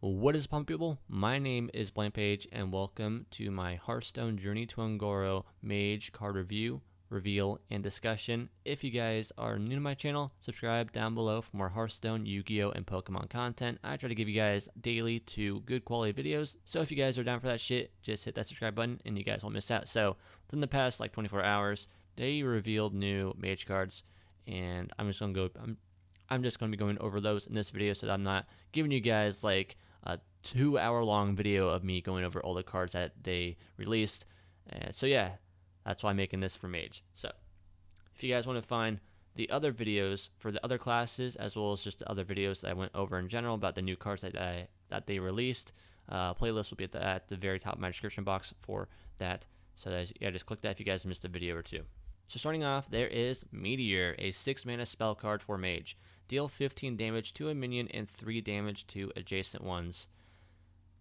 What is up, people? My name is BlankPage, and welcome to my Hearthstone Journey to Un'Goro Mage card review, reveal, and discussion. If you guys are new to my channel, subscribe down below for more Hearthstone, Yu-Gi-Oh, and Pokemon content. I try to give you guys daily to good quality videos, so if you guys are down for that shit, just hit that subscribe button and you guys won't miss out. So within the past 24 hours, they revealed new Mage cards, and I'm just gonna be going over those in this video, so that I'm not giving you guys like a 2-hour long video of me going over all the cards that they released. So yeah, that's why I'm making this for Mage. So if you guys want to find the other videos for the other classes, as well as just the other videos that I went over in general about the new cards that they released, playlist will be at the very top of my description box for that. So yeah, just click that if you guys missed a video or two. So starting off, there is Meteor, a 6-mana spell card for Mage. Deal 15 damage to a minion and 3 damage to adjacent ones.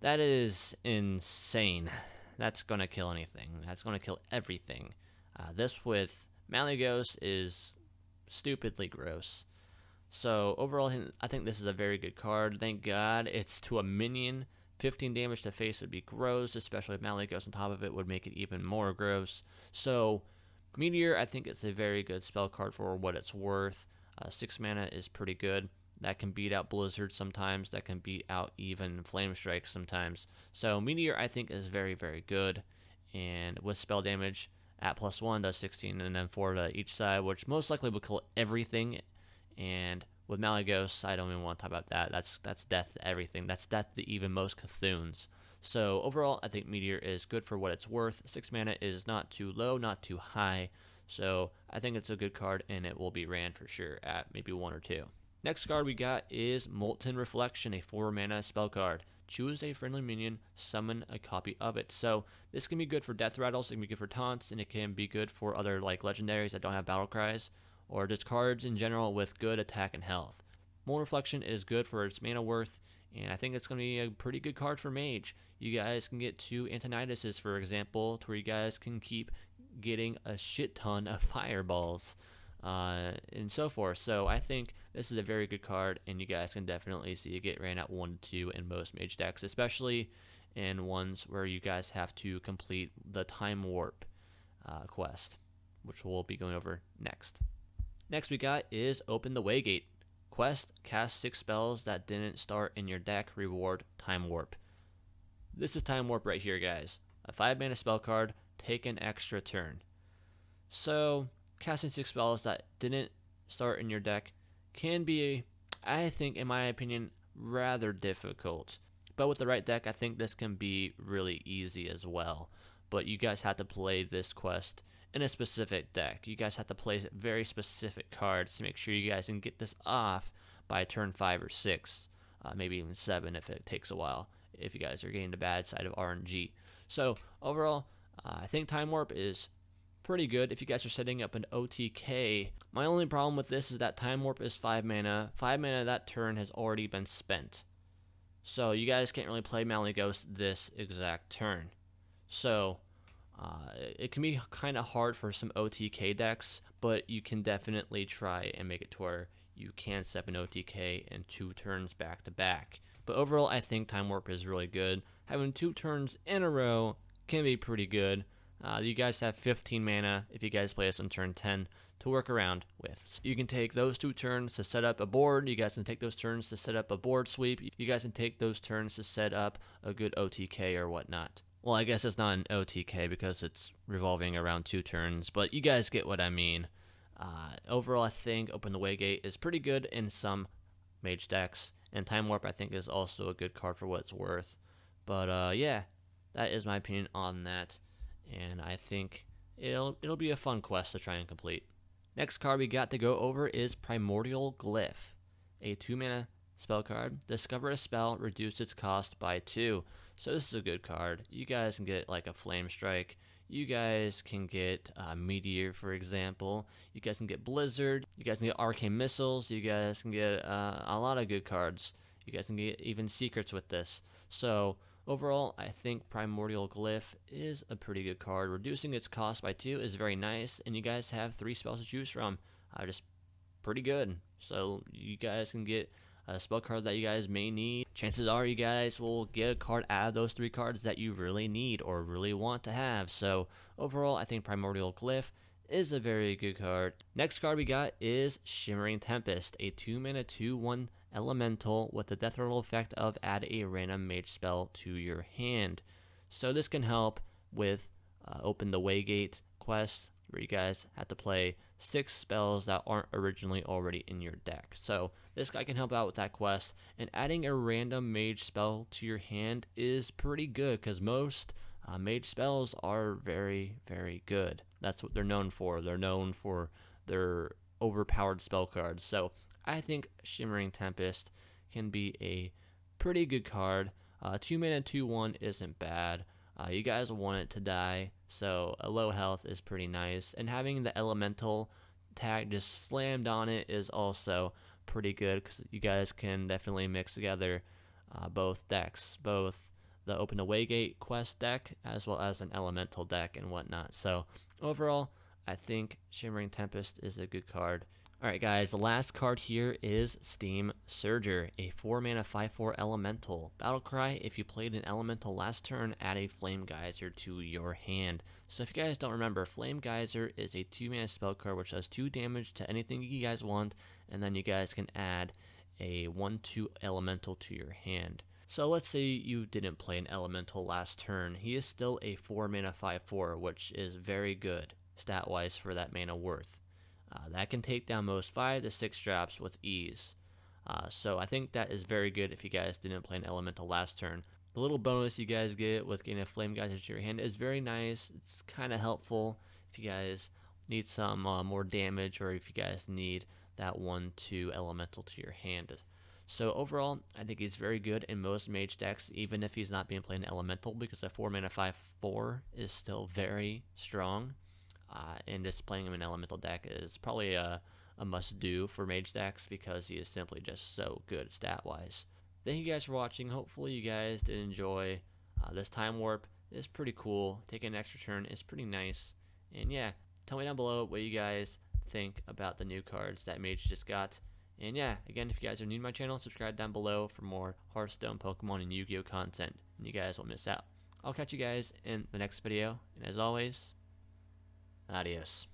That is insane. That's going to kill anything. That's going to kill everything. This with Malygos is stupidly gross. So overall, I think this is a very good card. Thank God it's to a minion. 15 damage to face would be gross, especially if Malygos on top of it would make it even more gross. So Meteor, I think it's a very good spell card for what it's worth. 6 mana is pretty good. That can beat out Blizzard sometimes. That can beat out even Flame Strike sometimes. So Meteor, I think, is very, very good. And with spell damage at +1 does 16 and then 4 to each side, which most likely will kill everything. And with Malygos, I don't even want to talk about that. That's death to everything. That's death to even most Cthuns. So overall, I think Meteor is good for what it's worth. 6 mana is not too low, not too high. So I think it's a good card, and it will be ran for sure at maybe 1 or 2. Next card we got is Molten Reflection, a 4-mana spell card. Choose a friendly minion, summon a copy of it. So this can be good for death rattles, it can be good for taunts, and it can be good for other like legendaries that don't have battle cries, or just cards in general with good attack and health. Molten Reflection is good for its mana worth, and I think it's going to be a pretty good card for Mage. You guys can get 2 Antoniduses, for example, to where you guys can keep getting a shit ton of fireballs and so forth. So I think this is a very good card, and you guys can definitely see it get ran at 1 to 2 in most Mage decks, especially in ones where you guys have to complete the Time Warp quest, which we'll be going over next. Next we got is Open the Waygate. Quest, cast 6 spells that didn't start in your deck, reward Time Warp. This is Time Warp right here, guys. A 5-mana spell card, take an extra turn. So casting 6 spells that didn't start in your deck can be, I think, in my opinion, rather difficult. But with the right deck, I think this can be really easy as well. But you guys have to play this quest in a specific deck. You guys have to play very specific cards to make sure you guys can get this off by turn 5 or 6, maybe even 7 if it takes a while, if you guys are getting the bad side of RNG. So overall, I think Time Warp is pretty good if you guys are setting up an OTK. My only problem with this is that Time Warp is 5 mana. 5 mana that turn has already been spent. So you guys can't really play Malygos this exact turn. So it can be kind of hard for some OTK decks, but you can definitely try and make it to where you can set up an OTK in 2 turns back to back. But overall, I think Time Warp is really good. Having 2 turns in a row can be pretty good. You guys have 15 mana if you guys play this on turn 10 to work around with. So you can take those 2 turns to set up a board. You guys can take those turns to set up a board sweep. You guys can take those turns to set up a good OTK or whatnot. Well, I guess it's not an OTK because it's revolving around 2 turns, but you guys get what I mean. Overall, I think Open the Waygate is pretty good in some Mage decks, and Time Warp I think is also a good card for what it's worth. But yeah, that is my opinion on that, and I think it'll be a fun quest to try and complete. Next card we got to go over is Primordialglyph, a 2-mana spell card. Discover a spell, reduce its cost by 2. So this is a good card. You guys can get like a Flame Strike. You guys can get Meteor, for example. You guys can get Blizzard. You guys can get Arcane Missiles. You guys can get a lot of good cards. You guys can get even secrets with this. So overall, I think Primordialglyph is a pretty good card. Reducing its cost by 2 is very nice, and you guys have 3 spells to choose from. Just pretty good. So you guys can get a spell card that you guys may need, chances are you guys will get a card out of those 3 cards that you really need or really want to have. So overall, I think Primordialglyph is a very good card. Next card we got is Shimmering Tempest, a 2-mana 2/1 elemental with the death roll effect of add a random mage spell to your hand. So this can help with open the Waygate quest, where you guys have to play 6 spells that aren't originally already in your deck. So this guy can help out with that quest, and adding a random mage spell to your hand is pretty good, because most mage spells are very, very good. That's what they're known for. They're known for their overpowered spell cards. So I think Shimmering Tempest can be a pretty good card. 2-mana 2/1 isn't bad. You guys want it to die, so a low health is pretty nice. And having the elemental tag just slammed on it is also pretty good, because you guys can definitely mix together both decks, both the Open to Waygate quest deck as well as an elemental deck and whatnot. So overall, I think Shimmering Tempest is a good card. Alright guys, the last card here is Steam Surger, a 4-mana 5/4 elemental. Battlecry: if you played an elemental last turn, add a Flame Geyser to your hand. So if you guys don't remember, Flame Geyser is a 2-mana spell card which does 2 damage to anything you guys want, and then you guys can add a 1/2 elemental to your hand. So let's say you didn't play an elemental last turn. He is still a 4-mana 5/4, which is very good stat-wise for that mana worth. That can take down most 5 to 6 drops with ease. So I think that is very good if you guys didn't play an elemental last turn. The little bonus you guys get with getting a Flame Geyser to your hand is very nice. It's kind of helpful if you guys need some more damage, or if you guys need that 1/2 elemental to your hand. So overall, I think he's very good in most mage decks, even if he's not being played in elemental, because a 4-mana 5/4 is still very strong. And just playing him in elemental deck is probably a must-do for mage decks, because he is simply just so good stat-wise. Thank you guys for watching. Hopefully you guys did enjoy this time warp. It's pretty cool. Taking an extra turn is pretty nice. And yeah, tell me down below what you guys think about the new cards that Mage just got. And yeah, again, if you guys are new to my channel, subscribe down below for more Hearthstone, Pokemon, and Yu-Gi-Oh content, and you guys won't miss out. I'll catch you guys in the next video, and as always, adios.